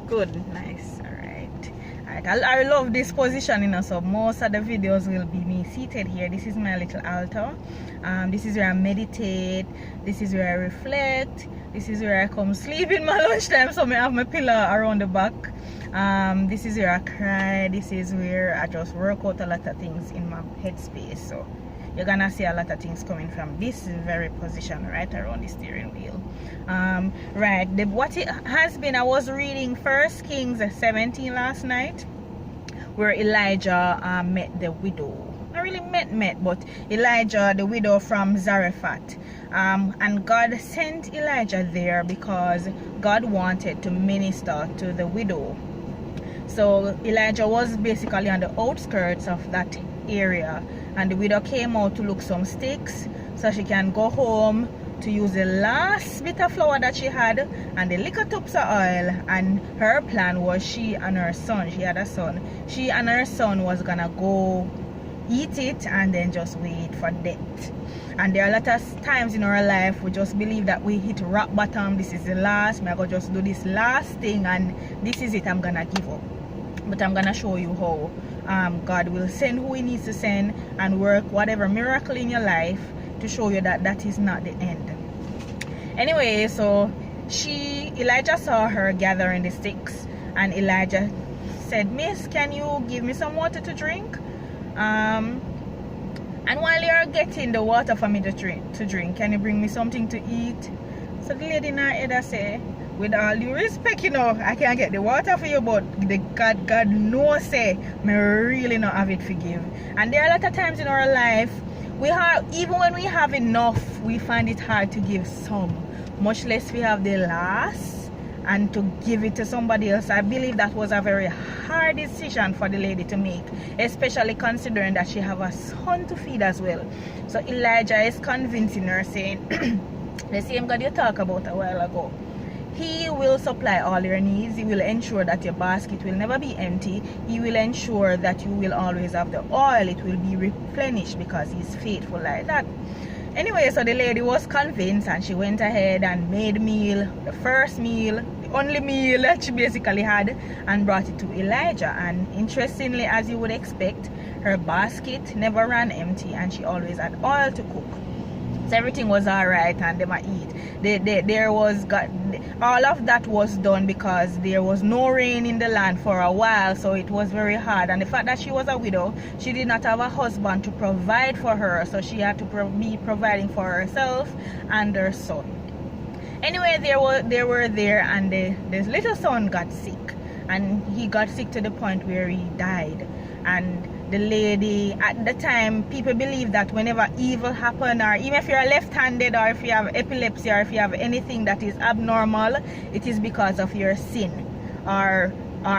good, nice. Alright, I love this position, you know, so most of the videos will be me seated here. This is my little altar. This is where I meditate, this is where I reflect, this is where I come sleep in my lunchtime, so I have my pillow around the back. This is where I cry, this is where I just work out a lot of things in my headspace. So you're gonna see a lot of things coming from this very position right around the steering wheel. Right, what it has been, I was reading 1 Kings 17 last night, where Elijah met the widow. Not really met, but Elijah, the widow from Zarephath. And God sent Elijah there because God wanted to minister to the widow. So Elijah was basically on the outskirts of that area, and the widow came out to look some sticks so she can go home to use the last bit of flour that she had and the little tubs of oil. And her plan was she and her son, she had a son, she and her son was gonna go eat it and then just wait for death. And there are a lot of times in our life we just believe that we hit rock bottom. This is the last, I'm gonna just do this last thing and this is it, I'm gonna give up. But I'm gonna show you how God will send who he needs to send and work whatever miracle in your life to show you that that is not the end. Anyway, so Elijah saw her gathering the sticks, and Elijah said, "Miss, can you give me some water to drink? And while you're getting the water for me to drink, can you bring me something to eat?" So the lady in her head say, "With all due respect, you know, I can't get the water for you, but the God knows, say, me really not have it for give." And there are a lot of times in our life, even when we have enough, we find it hard to give some, much less we have the last and to give it to somebody else. I believe that was a very hard decision for the lady to make, especially considering that she have a son to feed as well. So Elijah is convincing her, saying, the same God you talked about a while ago, he will supply all your needs. He will ensure that your basket will never be empty. He will ensure that you will always have the oil. It will be replenished because he's faithful like that. Anyway, so the lady was convinced and she went ahead and made meal, the first meal, the only meal that she basically had, and brought it to Elijah. And interestingly, as you would expect, her basket never ran empty and she always had oil to cook. So everything was all right and they might eat. All of that was done because there was no rain in the land for a while, so it was very hard. And the fact that she was a widow, she did not have a husband to provide for her, so she had to be providing for herself and her son. Anyway, they were there, and this little son got sick, and he got sick to the point where he died. And the lady, at the time, people believe that whenever evil happen, or even if you're left-handed, or if you have epilepsy, or if you have anything that is abnormal, it is because of your sin or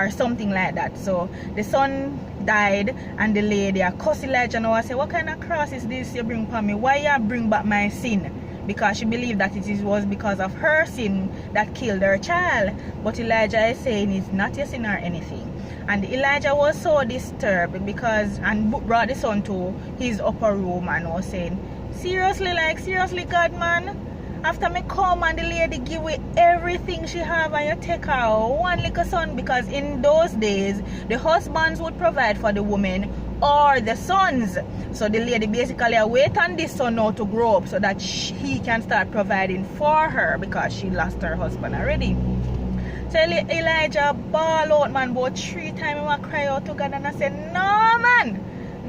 something like that. So the son died, and the lady cussed Elijah now and said, "What kind of cross is this you bring upon me? Why you bring back my sin?" Because she believed that was because of her sin that killed her child. But Elijah is saying it's not your sin or anything. And Elijah was so disturbed and brought the son to his upper room and was saying, seriously God, man, after me come and the lady give away everything she have and you take her one little son, because in those days the husbands would provide for the women or the sons. So the lady basically wait on this son now to grow up so that he can start providing for her, because she lost her husband already. So Elijah ball out, man, about 3 times. I cry out to God and I said, "No, man,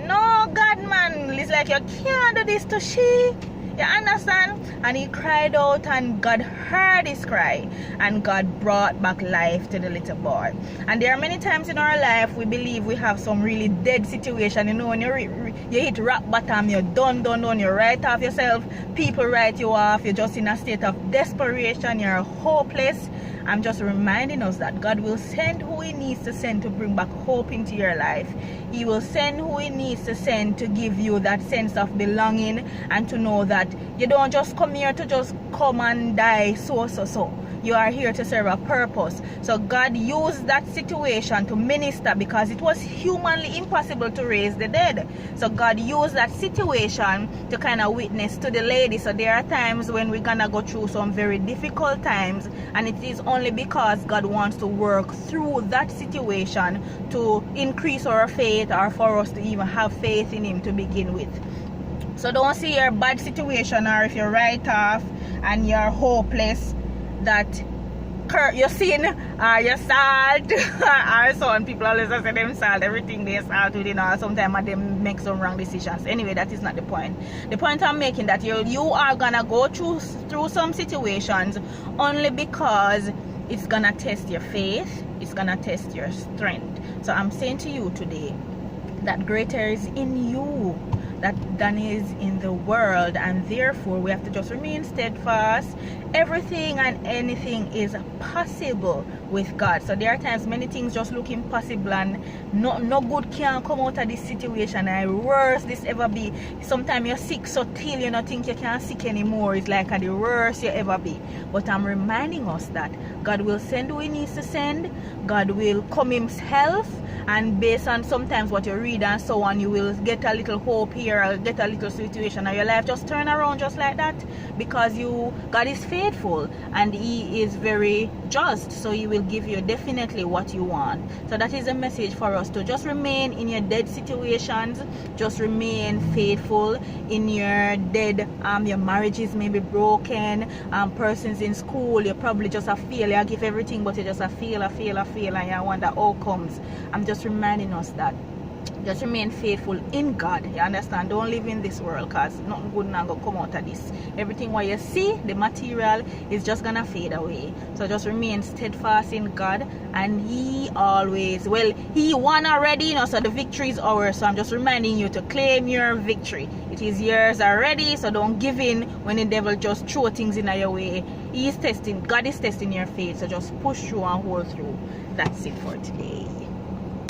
no, God, man, it's like you can't do this to she." You understand? And he cried out, and God heard his cry, and God brought back life to the little boy. And there are many times in our life we believe we have some really dead situation. You know, when you hit rock bottom, you're done, you write off yourself, people write you off, you're just in a state of desperation, you're hopeless. I'm just reminding us that God will send who he needs to send to bring back hope into your life. He will send who he needs to send to give you that sense of belonging, and to know that you don't just come here to just come and die so. you are here to serve a purpose. So God used that situation to minister, because it was humanly impossible to raise the dead. So God used that situation to kind of witness to the lady. So there are times when we're gonna go through some very difficult times, and it is only because God wants to work through that situation to increase our faith, or for us to even have faith in Him to begin with. So don't see your bad situation, or if you're right off and you're hopeless, that your sin or your salt or so on. People always say them salt, everything they salt with, sometimes they make some wrong decisions. Anyway, that is not the point. The point I'm making, that you are gonna go through some situations only because it's gonna test your faith, it's gonna test your strength. So I'm saying to you today that greater is in you than is in the world, and therefore we have to just remain steadfast. Everything and anything is possible with God. So there are times many things just look impossible, and no good can come out of this situation, and worse this ever be. Sometimes you're sick so till you don't think you can't sick anymore. It's like the worst you ever be. But I'm reminding us that God will send who He needs to send. God will come Himself, and based on sometimes what you read and so on, you will get a little hope here, or get a little situation, and your life just turn around just like that, because God is faithful and He is very just. So He will give you definitely what you want. So that is a message for us, to just remain in your dead situations, just remain faithful in your dead. Your marriages may be broken, persons in school, you probably just a fail, you give everything, but you just a fail, and you wonder outcomes. I'm just reminding us that just remain faithful in God. You understand? Don't live in this world, because nothing good not gonna come out of this. Everything what you see, the material, is just gonna fade away. So just remain steadfast in God, and He always, He won already, so the victory is ours. So I'm just reminding you to claim your victory. It is yours already. So don't give in when the devil just throw things in your way. God is testing your faith. So just push through and hold through. That's it for today.